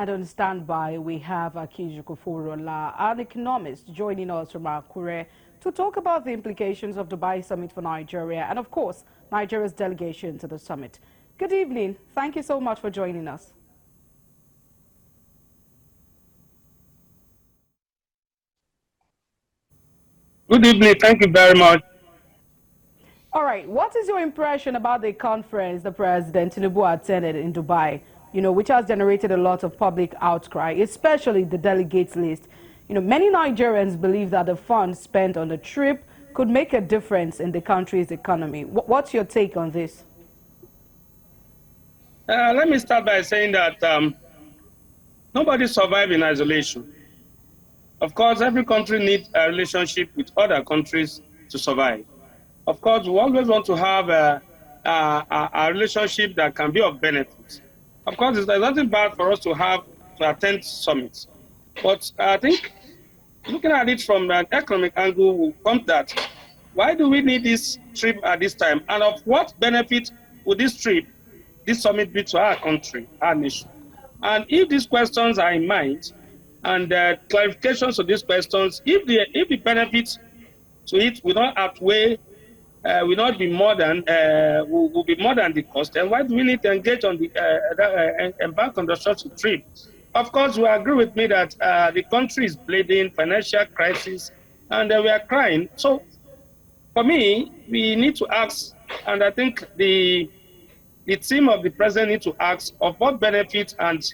And on standby, we have Akinjo Kofoworola, an economist, joining us from Akure to talk about the implications of Dubai Summit for Nigeria and, of course, Nigeria's delegation to the summit. Good evening. Thank you so much for joining us. Good evening. Thank you very much. All right. What is your impression about the conference the President Tinubu attended in Dubai, which has generated a lot of public outcry, especially the delegates list? Many Nigerians believe that the funds spent on the trip could make a difference in the country's economy. What's your take on this? Let me start by saying that nobody survives in isolation. Of course, every country needs a relationship with other countries to survive. Of course, we always want to have a relationship that can be of benefit. Of course, there's nothing bad for us to attend summits. But I think looking at it from an economic angle will come that why do we need this trip at this time? And of what benefit would this summit be to our country, our nation? And if these questions are in mind and clarifications of these questions, if the benefits to it will not outweigh, will not be more than will be more than the cost, then why do we need to engage on the embark on the such trip? Of course, you agree with me that the country is bleeding, financial crisis, and we are crying. So, for me, we need to ask, and I think the team of the president need to ask of what benefit and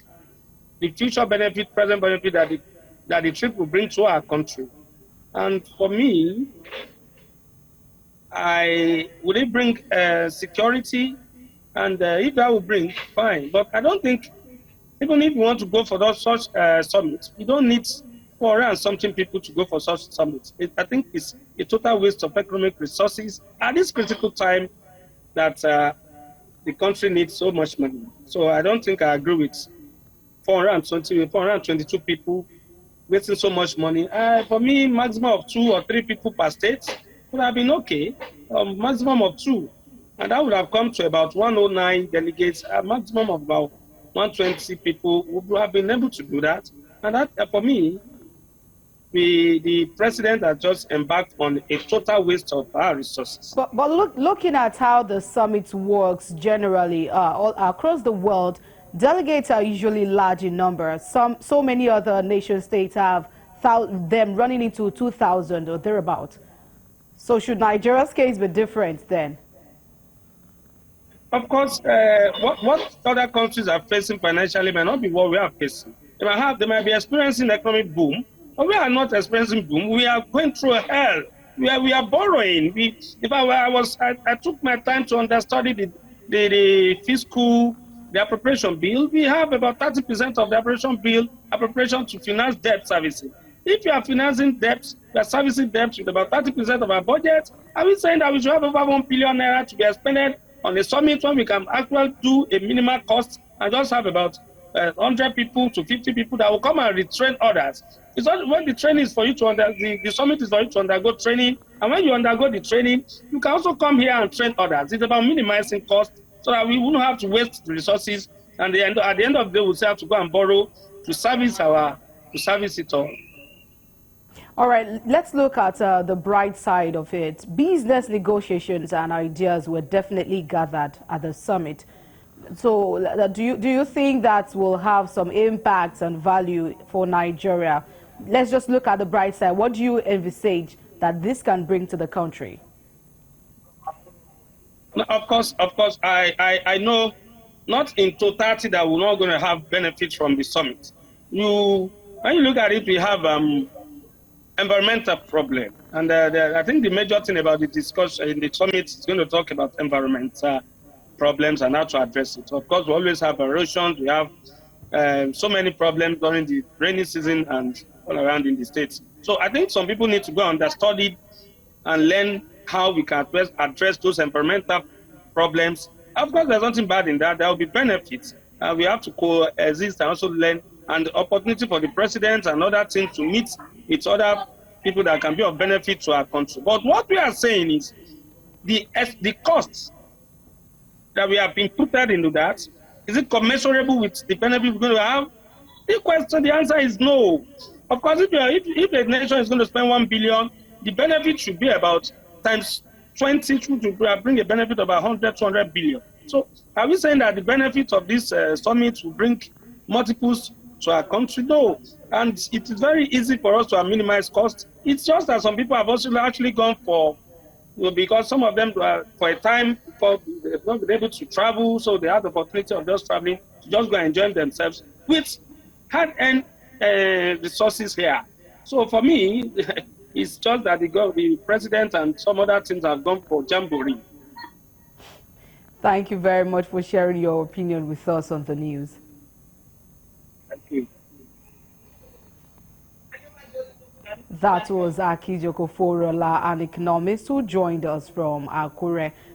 the future benefit, present benefit that the trip will bring to our country. And for me, would it bring security? And if that will bring, fine. But I don't think, even if you want to go for such summits, you don't need 400 and something people to go for such summits. I think it's a total waste of economic resources at this critical time that the country needs so much money. So I don't think I agree with 422 people wasting so much money. For me, maximum of 2 or 3 people per state would have been okay. Maximum of 2. And that would have come to about 109 delegates, a maximum of about 120 people would have been able to do that. And that, for me, the president has just embarked on a total waste of our resources. But looking at how the summit works generally all across the world, delegates are usually large in number. So many other nation states have them running into 2,000 or thereabout. So should Nigeria's case be different then? Of course, what other countries are facing financially may not be what we are facing. They might be experiencing economic boom, but we are not experiencing boom. We are going through hell. We are borrowing. I took my time to understudy the fiscal, the appropriation bill. We have about 30% of the appropriation bill appropriation to finance debt servicing. If you are financing debts, we are servicing debts with about 30% of our budget. Are we saying that we should have over 1 billion naira to be expended on a summit when we can actually do a minimal cost and just have about 100 people to 50 people that will come and retrain others? It's not when the training is for you to the summit is for you to undergo training, and when you undergo the training, you can also come here and train others. It's about minimizing costs so that we won't have to waste the resources, and at the end of the day, we'll still have to go and borrow to service it all. All right, let's look at the bright side of it. Business negotiations and ideas were definitely gathered at the summit. So do you think that will have some impact and value for Nigeria? Let's just look at the bright side. What do you envisage that this can bring to the country? Of course, I know not in totality that we're not going to have benefits from the summit. When you look at it, we have environmental problem. And I think the major thing about the discussion in the summit is going to talk about environmental problems and how to address it. Of course, we always have erosions. We have so many problems during the rainy season and all around in the states. So I think some people need to go understudy and learn how we can address those environmental problems. Of course, there's nothing bad in that. There will be benefits. We have to coexist and also learn, and the opportunity for the president and other things to meet with other people that can be of benefit to our country. But what we are saying is the costs that we have been put into that, is it commensurable with the benefit we're going to have? The answer is no. Of course, if the nation is going to spend 1 billion, the benefit should be about times 20 to bring a benefit of about 100, 200 billion. So are we saying that the benefit of this summit will bring multiples to our country? No. And it is very easy for us to minimize costs. It's just that some people have also actually gone for, because some of them for a time before they've not been able to travel, so they have the opportunity of just traveling to just go and enjoy themselves with hard-earned resources here. So for me, it's just that the president and some other things have gone for jamboree. Thank you very much for sharing your opinion with us on the news. Thank you. That was Akinjo Kofoworola, an economist who joined us from Akure.